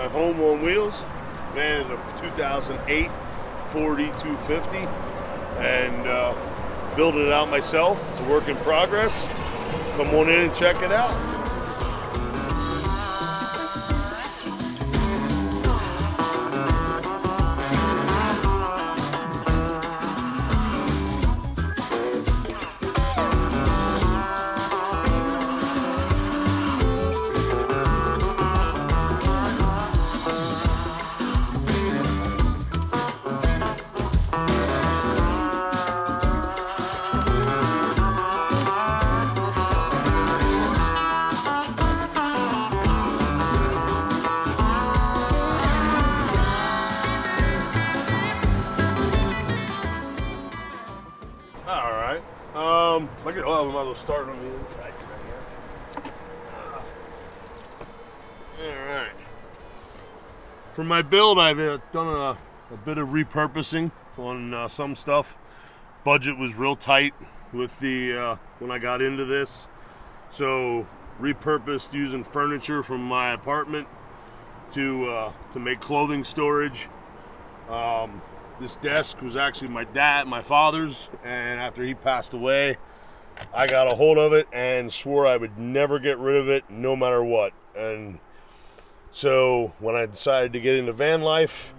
my home on wheels. Van is a 2008 Ford E250, and building it out myself. It's a work in progress. Come on in and check it out. Well, we might as well start on the inside. All right. For my build, I've done a bit of repurposing on some stuff. Budget was real tight with the when I got into this, so repurposed using furniture from my apartment to make clothing storage. This desk was actually my father's, and after he passed away, I got a hold of it and swore I would never get rid of it no matter what. And so when I decided to get into van life,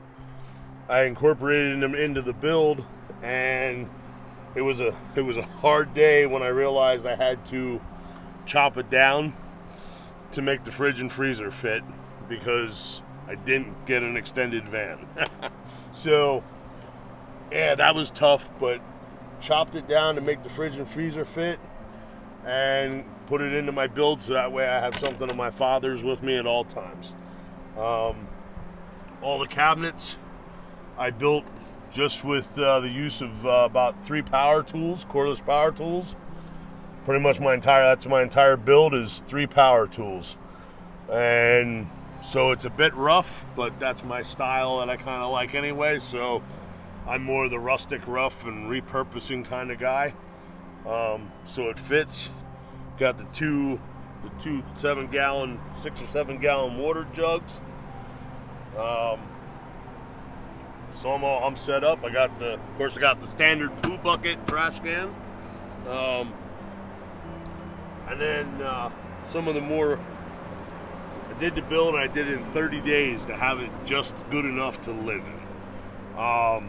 I incorporated them into the build, and it was a hard day when I realized I had to chop it down to make the fridge and freezer fit because I didn't get an extended van. So yeah, that was tough, but chopped it down to make the fridge and freezer fit and put it into my build so that way I have something of my father's with me at all times. All the cabinets I built just with the use of about 3 power tools, cordless power tools. Pretty much my entire build is 3 power tools. And so it's a bit rough, but that's my style that I kind of like anyway, so I'm more the rustic, rough, and repurposing kind of guy. So it fits. Got the two 7-gallon, 6 or 7-gallon water jugs. So I'm set up. I got the standard poo bucket trash can. And then some of the more, I did the build and I did it in 30 days to have it just good enough to live in.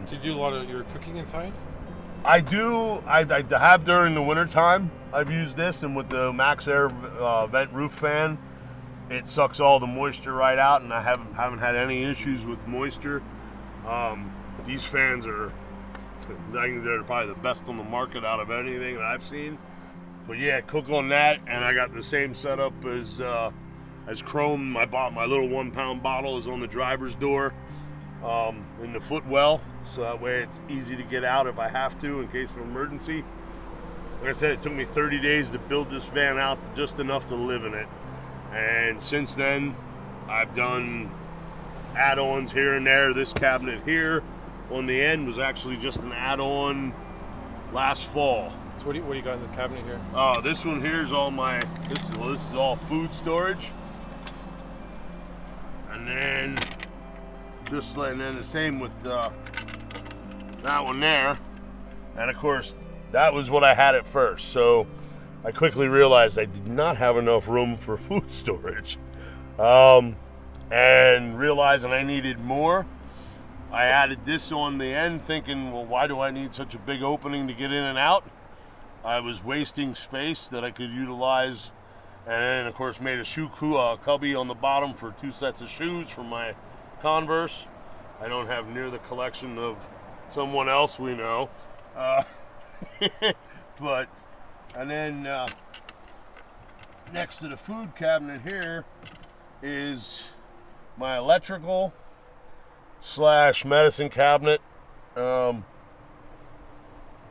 Did you do a lot of your cooking inside? I do. I have during the winter time. I've used this, and with the Max Air vent roof fan, it sucks all the moisture right out, and I haven't had any issues with moisture. These fans are, I think they're probably the best on the market out of anything that I've seen. But yeah, cook on that, and I got the same setup as Chrome. I bought my little 1-pound bottle is on the driver's door. In the footwell, so that way it's easy to get out if I have to in case of emergency. Like I said, it took me 30 days to build this van out just enough to live in it, and since then I've done add-ons here and there. This cabinet here on the end was actually just an add-on last fall. So what do you got in this cabinet here? This one here is all this is all food storage, and then the same with that one there. And of course, that was what I had at first. So I quickly realized I did not have enough room for food storage. And realizing I needed more, I added this on the end thinking, well, why do I need such a big opening to get in and out? I was wasting space that I could utilize. And then, of course, made a shoe cubby on the bottom for 2 sets of shoes from my Converse. I don't have near the collection of someone else we know. And then next to the food cabinet here is my electrical / medicine cabinet. What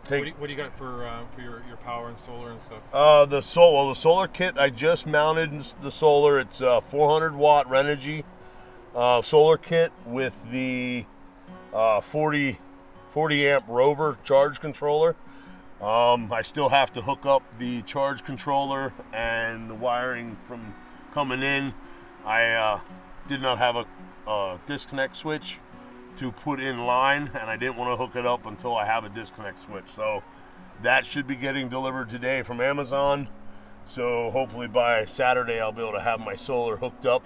do you got for your power and solar and stuff? The solar kit, I just mounted the solar. It's a 400 watt Renogy solar kit with the 40 amp Rover charge controller. I still have to hook up the charge controller and the wiring from coming in. I did not have a disconnect switch to put in line, and I didn't want to hook it up until I have a disconnect switch. So that should be getting delivered today from Amazon. So hopefully by Saturday I'll be able to have my solar hooked up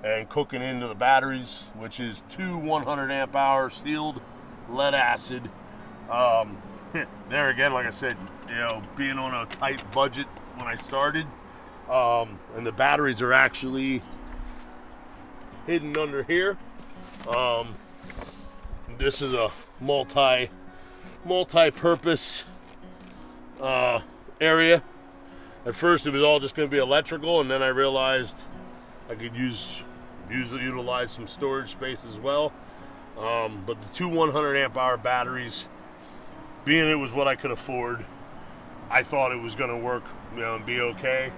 and cooking into the batteries, which is 2 100 amp hour sealed lead acid. There again, like I said, being on a tight budget when I started, and the batteries are actually hidden under here. This is a multi-purpose area. At first it was all just going to be electrical, and then I realized I could utilize some storage space as well. But the 2 100 amp hour batteries, being it was what I could afford, I thought it was going to work, and be okay.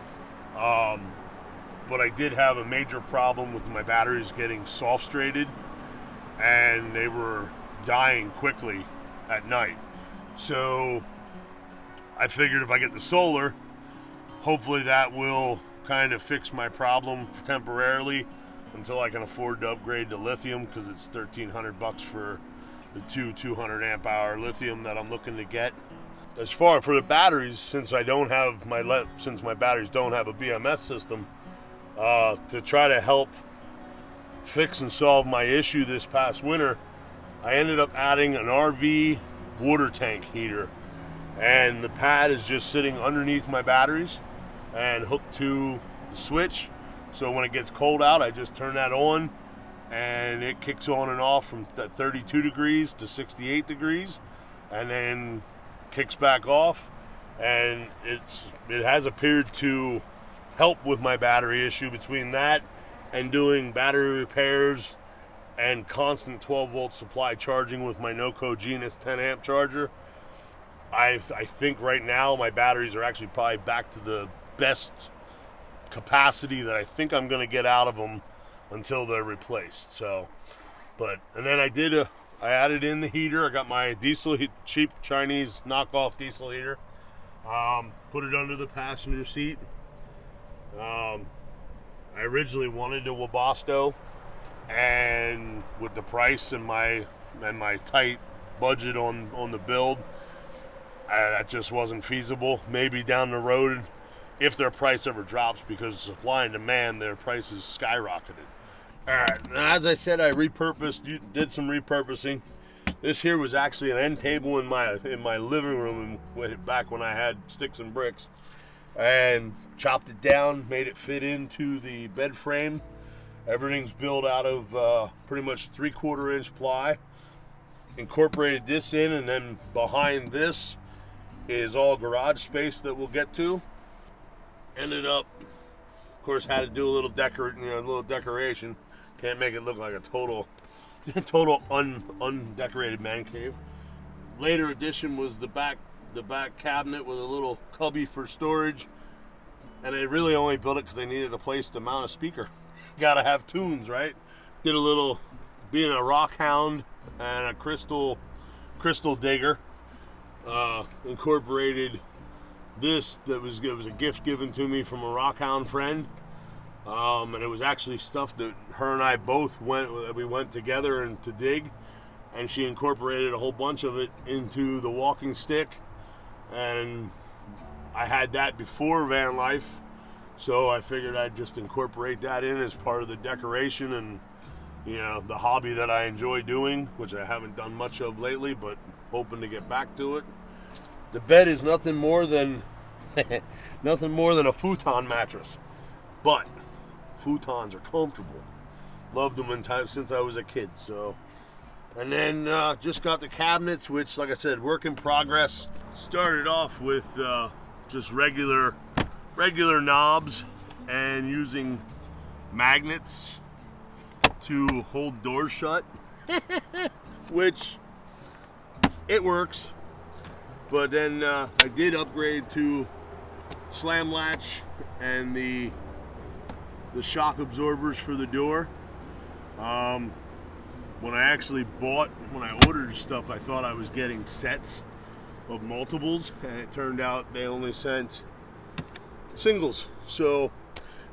But I did have a major problem with my batteries getting soft straighted, and they were dying quickly at night. So I figured if I get the solar, hopefully that will kind of fix my problem temporarily until I can afford to upgrade to lithium, because it's $1,300 for the 200 amp hour lithium that I'm looking to get. As far for the batteries, since my batteries don't have a BMS system, to try to help fix and solve my issue this past winter, I ended up adding an RV water tank heater, and the pad is just sitting underneath my batteries and hooked to the switch. So when it gets cold out, I just turn that on, and it kicks on and off from 32 degrees to 68 degrees, and then kicks back off. And it has appeared to help with my battery issue. Between that and doing battery repairs and constant 12 volt supply charging with my NOCO Genus 10 amp charger, I think right now my batteries are actually probably back to the best capacity that I think I'm going to get out of them until they're replaced. So, and then I added in the heater. I got my cheap Chinese knockoff diesel heater. Put it under the passenger seat. I originally wanted a Webasto, and with the price and my tight budget on the build, that just wasn't feasible. Maybe down the road, if their price ever drops, because supply and demand, their prices skyrocketed. All right, now, as I said, I did some repurposing. This here was actually an end table in my living room back when I had sticks and bricks, and chopped it down, made it fit into the bed frame. Everything's built out of pretty much 3/4 inch ply. Incorporated this in, and then behind this is all garage space that we'll get to. Ended up, of course, had to do a little decoration. Can't make it look like a total undecorated man cave. Later addition was the back cabinet with a little cubby for storage, and I really only built it because I needed a place to mount a speaker. Gotta have tunes, right? Did a little, being a rock hound and a crystal digger, incorporated this. It was a gift given to me from a rockhound friend, and it was actually stuff that her and I both went together and to dig, and she incorporated a whole bunch of it into the walking stick. And I had that before Vanlife, so I figured I'd just incorporate that in as part of the decoration and the hobby that I enjoy doing, which I haven't done much of lately, but hoping to get back to it. The bed is nothing more than a futon mattress, but futons are comfortable. Loved them since I was a kid. So, and then just got the cabinets, which, like I said, work in progress. Started off with just regular knobs and using magnets to hold doors shut, which it works. But then I did upgrade to slam latch and the shock absorbers for the door. When I ordered stuff, I thought I was getting sets of multiples, and it turned out they only sent singles. So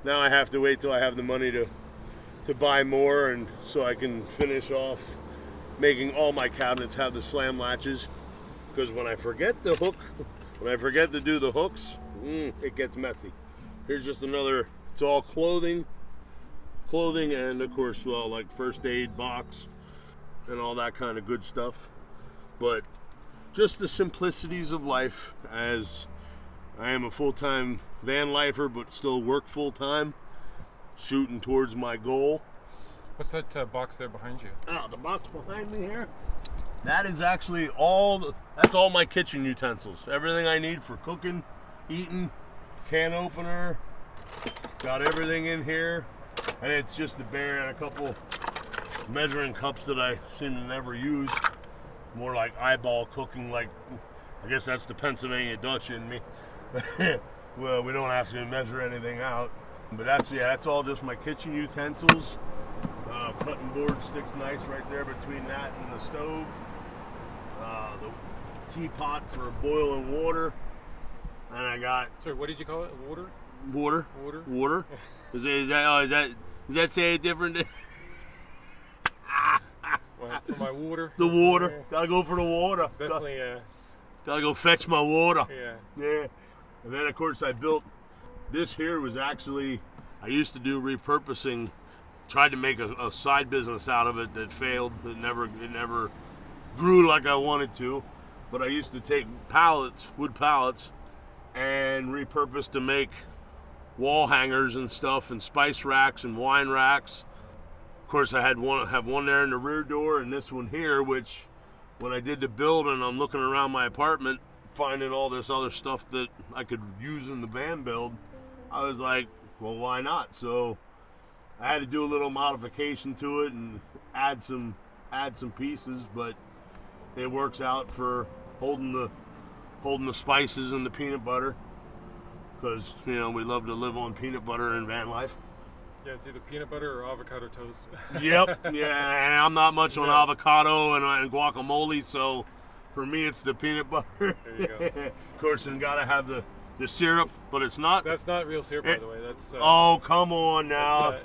now I have to wait till I have the money to to buy more, and so I can finish off making all my cabinets have the slam latches, because when I forget to do the hooks, it gets messy. Here's just another, it's all clothing, and of course, well, like first aid box and all that kind of good stuff. But just the simplicities of life, as I am a full-time van lifer, but still work full-time, shooting towards my goal. What's that box there behind you? Oh, the box behind me here? That is actually that's all my kitchen utensils. Everything I need for cooking, eating, can opener, got everything in here. And it's just a bear and a couple measuring cups that I seem to never use. More like eyeball cooking, like, I guess that's the Pennsylvania Dutch in me. Well, we don't have to measure anything out. But that's all just my kitchen utensils. Cutting board sticks nice right there between that and the stove. The teapot for boiling water. And I got... Sorry, what did you call it? Water? Water. Does that say it different? Well, for my water. The water. Gotta go for the water. It's definitely gotta go fetch my water. Yeah. And then of course I built this here. Was actually, I used to do repurposing, tried to make a side business out of it that failed. It never grew like I wanted to. But I used to take wood pallets, and repurpose to make wall hangers and stuff, and spice racks and wine racks. Of course, I have one there in the rear door, and this one here, which when I did the build and I'm looking around my apartment, finding all this other stuff that I could use in the van build, I was like, well, why not? So I had to do a little modification to it and add some pieces, but it works out for holding the spices and the peanut butter, because we love to live on peanut butter in van life. Yeah, it's either peanut butter or avocado toast. Yep, yeah, and I'm not much on avocado and guacamole, so for me it's the peanut butter. There you go. Of course, and gotta have the syrup, but it's not. That's not real syrup, by the way. That's oh, come on now.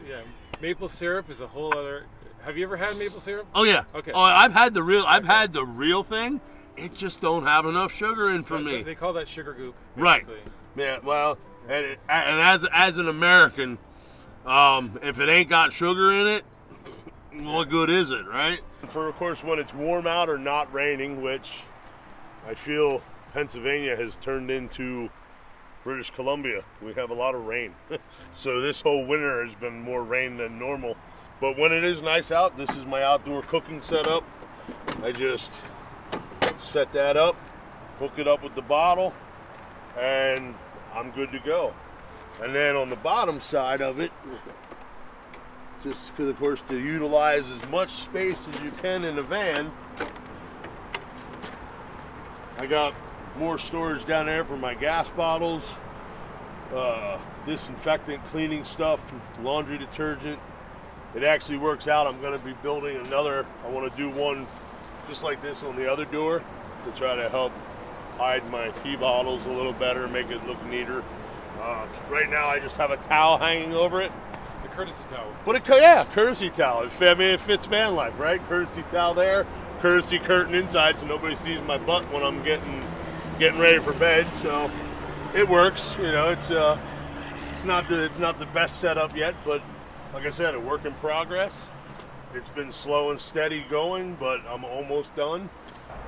Yeah, maple syrup is a whole other. Have you ever had maple syrup? Oh yeah. Okay. Oh, I've had the real thing. It just don't have enough sugar in for me. They call that sugar goop. Right. Yeah. Well, and as an American, if it ain't got sugar in it, what good is it, right? For of course when it's warm out or not raining, which I feel Pennsylvania has turned into British Columbia. We have a lot of rain. So this whole winter has been more rain than normal. But when it is nice out, this is my outdoor cooking setup. I just set that up, hook it up with the bottle, and I'm good to go. And then on the bottom side of it, just because of course to utilize as much space as you can in a van, I got more storage down there for my gas bottles, disinfectant, cleaning stuff, laundry detergent. It actually works out. I'm going to be building another. I want to do one just like this on the other door to try to help hide my tea bottles a little better, make it look neater. Right now I just have a towel hanging over it. It's a courtesy towel. But courtesy towel. It fits van life, right? Courtesy towel there, courtesy curtain inside, so nobody sees my butt when I'm getting ready for bed. So it works. It's not the best setup yet, but like I said, a work in progress. It's been slow and steady going, but I'm almost done.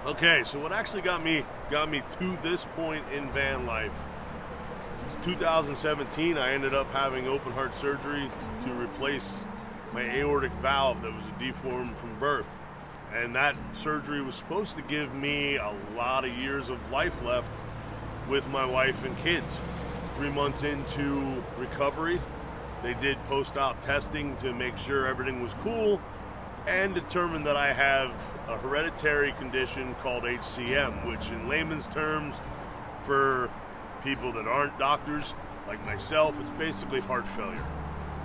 Okay, so what actually got me to this point in van life? It's 2017. I ended up having open heart surgery to replace my aortic valve that was deformed from birth. And that surgery was supposed to give me a lot of years of life left with my wife and kids. 3 months into recovery, they did post-op testing to make sure everything was cool and determined that I have a hereditary condition called HCM, which in layman's terms, for people that aren't doctors like myself, it's basically heart failure.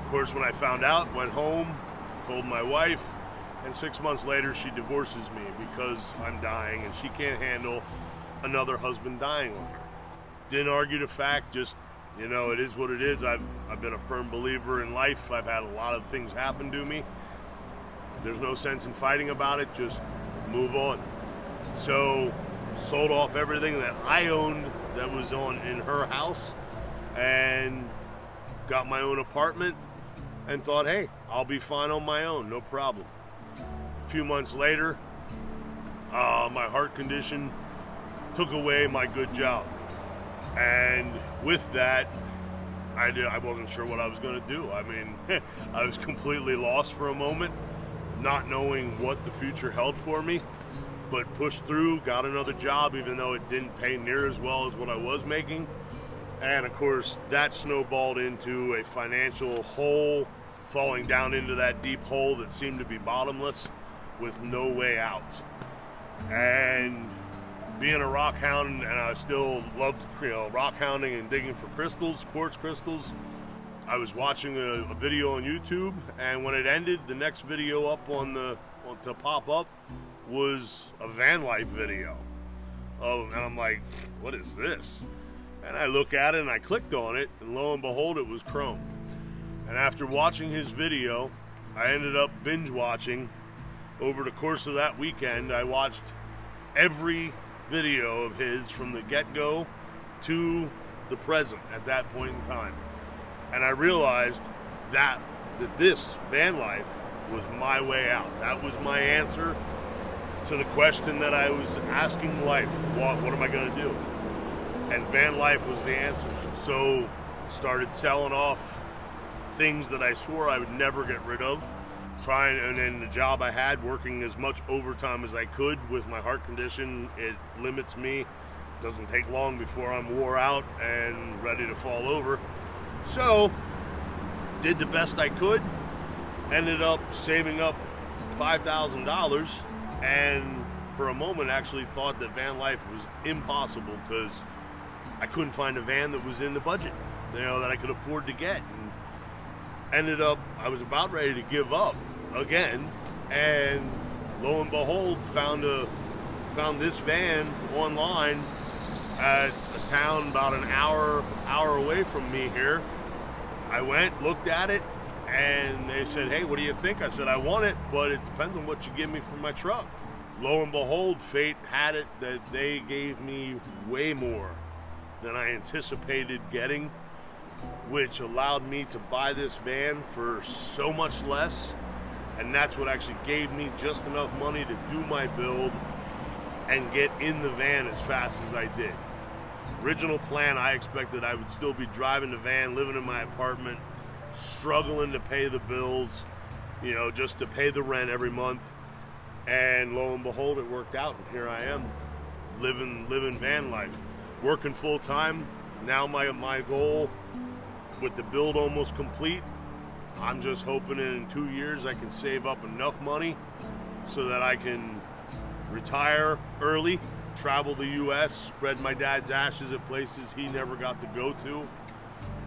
Of course, when I found out, went home, told my wife, and 6 months later she divorces me because I'm dying and she can't handle another husband dying on her. Didn't argue the fact, just You know, it is what it is. I've been a firm believer in life. I've had a lot of things happen to me. There's no sense in fighting about it. Just move on. So, sold off everything that I owned that was in her house, and got my own apartment, and thought, hey, I'll be fine on my own, no problem. A few months later, my heart condition took away my good job. And with that, I wasn't sure what I was going to do. I mean, I was completely lost for a moment, not knowing what the future held for me, but pushed through, got another job, even though it didn't pay near as well as what I was making. And of course, that snowballed into a financial hole, falling down into that deep hole that seemed to be bottomless with no way out. And being a rock hound, and I still loved, rock hounding and digging for crystals, quartz crystals. I was watching a video on YouTube, and when it ended, the next video up to pop up was a van life video. And I'm like, what is this? And I look at it and I clicked on it, and lo and behold, it was Chrome. And after watching his video, I ended up binge watching. Over the course of that weekend, I watched every video of his from the get-go to the present at that point in time. And I realized that this van life was my way out. That was my answer to the question that I was asking life. What am I going to do? And van life was the answer. So started selling off things that I swore I would never get rid of. And then the job I had, working as much overtime as I could with my heart condition, it limits me. Doesn't take long before I'm wore out and ready to fall over. So, did the best I could, ended up saving up $5,000, and for a moment actually thought that van life was impossible because I couldn't find a van that was in the budget, that I could afford to get. And ended up, I was about ready to give up again, and lo and behold, found this van online at a town about an hour away from me here. I went, looked at it, and they said, hey, what do you think? I said, I want it, but it depends on what you give me for my truck. Lo and behold, fate had it that they gave me way more than I anticipated getting, which allowed me to buy this van for so much less. And that's what actually gave me just enough money to do my build and get in the van as fast as I did. Original plan, I expected I would still be driving the van, living in my apartment, struggling to pay the bills, just to pay the rent every month. And lo and behold, it worked out, and here I am, living van life, working full time. Now my goal, with the build almost complete, I'm just hoping in 2 years I can save up enough money so that I can retire early, travel the U.S., spread my dad's ashes at places he never got to go to,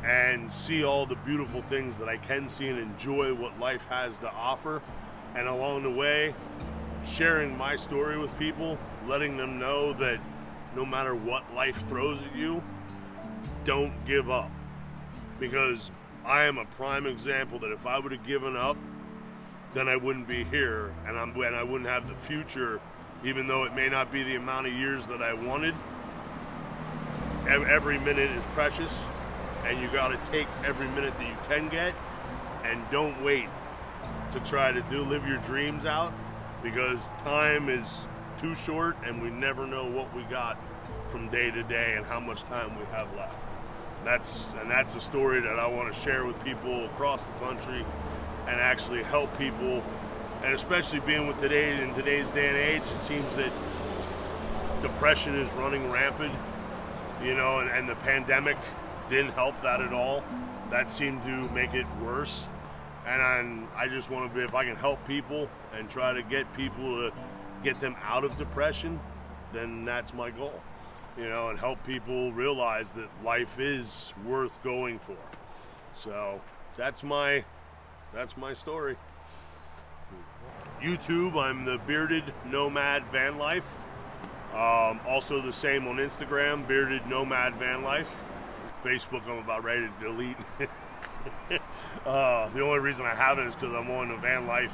and see all the beautiful things that I can see and enjoy what life has to offer. And along the way, sharing my story with people, letting them know that no matter what life throws at you, don't give up. Because I am a prime example that if I would have given up, then I wouldn't be here, and I wouldn't have the future, even though it may not be the amount of years that I wanted. Every minute is precious, and you got to take every minute that you can get, and don't wait to try to live your dreams out, because time is too short, and we never know what we got from day to day and how much time we have left. That's a story that I want to share with people across the country and actually help people. And especially being in today's day and age, it seems that depression is running rampant, and the pandemic didn't help that at all. That seemed to make it worse. And I just want to if I can help people and try to get people to get them out of depression, then that's my goal. And help people realize that life is worth going for. So that's my story. YouTube, I'm the Bearded Nomad Vanlife. Also the same on Instagram, Bearded Nomad Vanlife. Facebook I'm about ready to delete. The only reason I haven't is because I'm on the Vanlife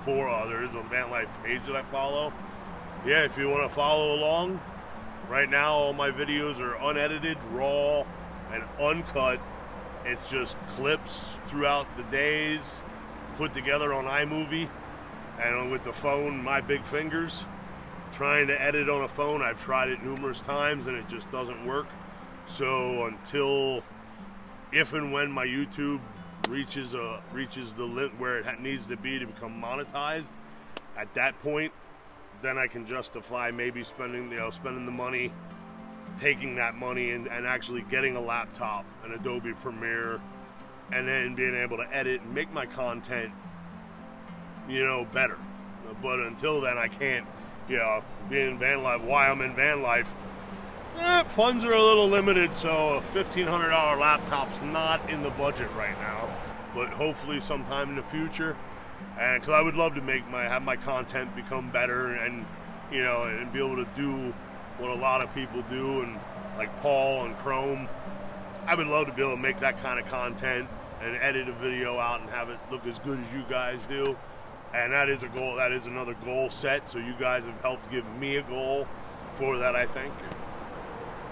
there is a Vanlife page that I follow. Yeah, if you want to follow along, right now all my videos are unedited, raw, and uncut. It's just clips throughout the days, put together on iMovie, and with the phone, my big fingers. Trying to edit on a phone, I've tried it numerous times and it just doesn't work. So until, if and when my YouTube reaches the limit where it needs to be to become monetized, at that point, then I can justify maybe spending the money, taking that money and actually getting a laptop, an Adobe Premiere, and then being able to edit and make my content, better. But until then, I can't. Being in van life, why I'm in van life, funds are a little limited, so a $1,500 laptop's not in the budget right now. But hopefully sometime in the future, and because I would love to have my content become better, and and be able to do what a lot of people do, and like Paul and Chrome, I would love to be able to make that kind of content and edit a video out and have it look as good as you guys do. And that is a goal. That is another goal set. So you guys have helped give me a goal for that. I thank you.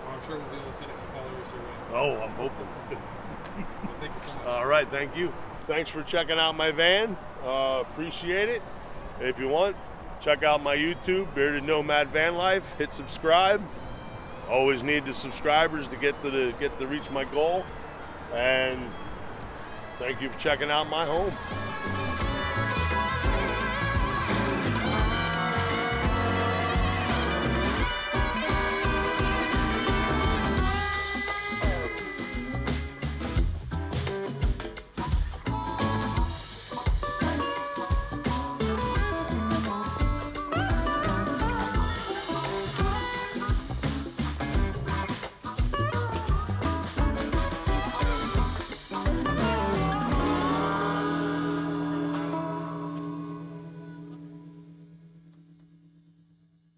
Well, I'm sure we'll be able to send a few followers your way. Oh, I'm hoping. Well, thank you so much. All right, thank you. Thanks for checking out my van. Appreciate it. If you want, check out my YouTube, Bearded Nomad Van Life. Hit subscribe. Always need the subscribers to get to reach my goal. And thank you for checking out my home.